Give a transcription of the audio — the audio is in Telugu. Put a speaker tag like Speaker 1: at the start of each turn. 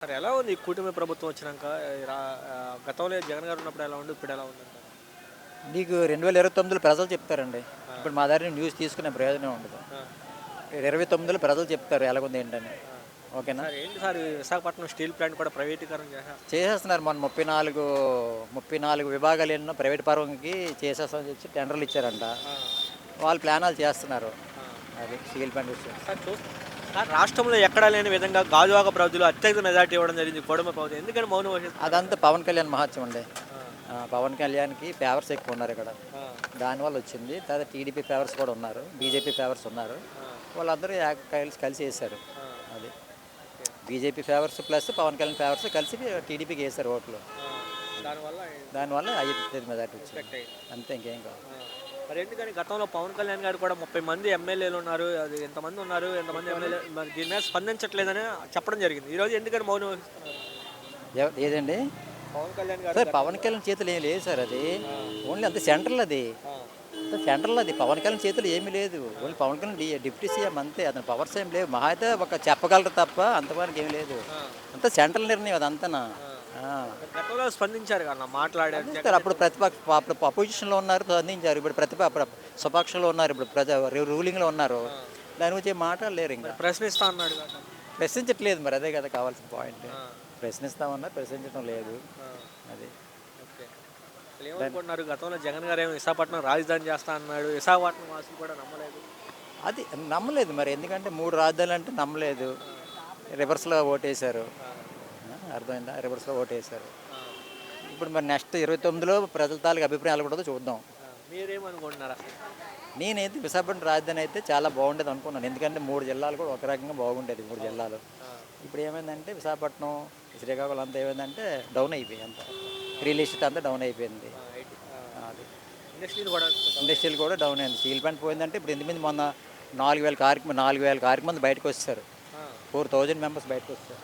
Speaker 1: మరి ఎలా ఉంది ఈ కూటమి ప్రభుత్వం వచ్చినాక? గతంలో జగన్ గారు ఉన్నప్పుడు ఎలా ఉండి, ఇప్పుడు ఎలా ఉందంటారు?
Speaker 2: నీకు 2029లో ప్రజలు చెప్తారండి.
Speaker 1: ఆ!
Speaker 2: ఇప్పుడు మా దగ్గర న్యూస్ తీసుకునే ప్రయోజనం ఉండదు.
Speaker 1: ఆ!
Speaker 2: 29లో ప్రజలు చెప్తారు ఎలాగుంది ఏంటని.
Speaker 1: ఆ!
Speaker 2: ఓకేనా?
Speaker 1: సార్ ఏంటి సార్ ఈ విశాఖపట్నం స్టీల్ ప్లాంట్ కూడా ప్రైవేటీకరణ చేసేస్తున్నారు.
Speaker 2: చేసేస్తున్నారు. మొన్న 34 విభాగాలు ఎన్నో ప్రైవేట్ పరంకి చేసేస్తామని చెప్పి టెండర్లు ఇచ్చారంట.
Speaker 1: ఆ!
Speaker 2: వాళ్ళు ప్లానాలు చేస్తున్నారు.
Speaker 1: ఆ!
Speaker 2: అది స్టీల్ ప్లాంట్ విషయం.
Speaker 1: సార్ సార్ రాష్ట్రంలో ఎక్కడా లేని విధంగా గాజువాక ప్రజలు అత్యధిక మెజార్టీ ఇవ్వడం జరిగింది కూటమి ప్రభుత్వం. ఎందుకని మౌనం వహిస్తున్నారు?
Speaker 2: అదంతా పవన్ కళ్యాణ్ మహత్యం అండి.
Speaker 1: ఆ!
Speaker 2: పవన్ కళ్యాణ్‌కి ఫేవర్స్ ఎక్కువ ఉన్నారు ఇక్కడ.
Speaker 1: ఆ!
Speaker 2: దానివల్ల వచ్చింది. తర్వాత టీడీపీ ఫేవర్స్ కూడా ఉన్నారు. బీజేపీ ఫేవర్స్ ఉన్నారు.
Speaker 1: ఆ!
Speaker 2: వాళ్ళందరూ కలిసి వేశారు.
Speaker 1: ఆ!
Speaker 2: అది.
Speaker 1: Okay.
Speaker 2: BJP favours plus Pawan Kalyan favours కలిసి టీడీపీకి వేశారు ఓట్లు.
Speaker 1: ఆ! దానివల్ల
Speaker 2: దానివల్ల 5 మెజార్టీ వచ్చింది.
Speaker 1: ఎఫెక్ట్ అయింది.
Speaker 2: అంతే, ఇంకేం కాదు.
Speaker 1: ఆ! మరి ఎందుకని గతంలో పవన్ కళ్యాణ్ గారు కూడా 30 మంది ఎమ్మెల్యేలు ఉన్నారు. అది ఎంతమంది ఉన్నారు, ఎంతమంది ఎమ్మెల్యే మరి దీని మీద స్పందించట్లేదని చెప్పడం జరిగింది. ఈరోజు ఎందుకని మౌనం వహిస్తున్నారు?
Speaker 2: ఏదండి?
Speaker 1: పవన్ కళ్యాణ్ గారు
Speaker 2: సార్ పవన్ కళ్యాణ్ చేతులు ఏం లేదు సార్. అది ఓన్లీ అంత సెంట్రల్ అది.
Speaker 1: ఆ!
Speaker 2: అంత సెంట్రల్ అది. పవన్ కళ్యాణ్ చేతులు ఏమీ లేదు. Only Pawan Kalyan deputy CM అంతే. అతని పవర్స్ ఏం లేవు. మహా అయితే ఒక చెప్పగలరు తప్ప అంతవరకు ఏమీ లేదు.
Speaker 1: ఆ!
Speaker 2: అంత సెంట్రల్ నిర్ణయం అదంతా.
Speaker 1: మరి గతంలో స్పందించారు కదా మాట్లాడారు.
Speaker 2: సార్ అప్పుడు అప్పుడు అపోజిషన్లో ఉన్నారు, స్పందించారు. ఇప్పుడు స్వపక్షంలో ఉన్నారు. ఇప్పుడు రూలింగ్లో ఉన్నారు. దాని గురించి ఏం మాట్లాడలేరు. ఇంకా
Speaker 1: ప్రశ్నిస్తా అన్నాడు కదా.
Speaker 2: ప్రశ్నించట్లేదు. మరి అదే కదా కావాల్సిన పాయింట్.
Speaker 1: ఆ!
Speaker 2: ప్రశ్నిస్తామన్నా ప్రశ్నించడం లేదు.
Speaker 1: ఆ!
Speaker 2: అది
Speaker 1: ఓకే. అసలు ఏమనుకుంటున్నారు? గతంలో జగన్ గారు ఏమో విశాఖపట్నం రాజధాని చేస్తా అన్నాడు. విశాఖపట్నం వాసులు కూడా నమ్మలేదు.
Speaker 2: అది నమ్మలేదు. మరి ఎందుకంటే 3 రాజధానులు అంటే నమ్మలేదు. రివర్స్లో ఓటేశారు. అర్థమైందా? రివర్స్లో ఓటేశారు.
Speaker 1: ఆ!
Speaker 2: ఇప్పుడు మరి నెక్స్ట్ 29లో ప్రజల తాలూకు అభిప్రాయాలు కూడా చూద్దాం.
Speaker 1: మీరేమనుకుంటున్నారు అసలు?
Speaker 2: నేనైతే విశాఖపట్నం రాజధాని అయితే చాలా బాగుండేది అనుకున్నాను. ఎందుకంటే 3 జిల్లాలు కూడా ఒక రకంగా బాగుండేది. 3 జిల్లాలు
Speaker 1: ఆ!
Speaker 2: ఇప్పుడు ఏమైందంటే విశాఖపట్నం, శ్రీకాకుళం అంతా ఏమైందంటే డౌన్ అయిపోయి అంతా రియల్ ఎస్టేట్ అంతా డౌన్ అయిపోయింది.
Speaker 1: ఐటీ
Speaker 2: అది
Speaker 1: ఇండస్ట్రీలు కూడా
Speaker 2: ఇండస్ట్రియల్ కూడా డౌన్ అయింది. స్టీల్ ప్లాంట్ పోయిందంటే ఇప్పుడు ఎంతమంది మొన్న 4,000 కార్మికులు మంది బయటకు వచ్చారు.
Speaker 1: ఆ!
Speaker 2: 4,000 మెంబర్స్ బయటకు వచ్చారు.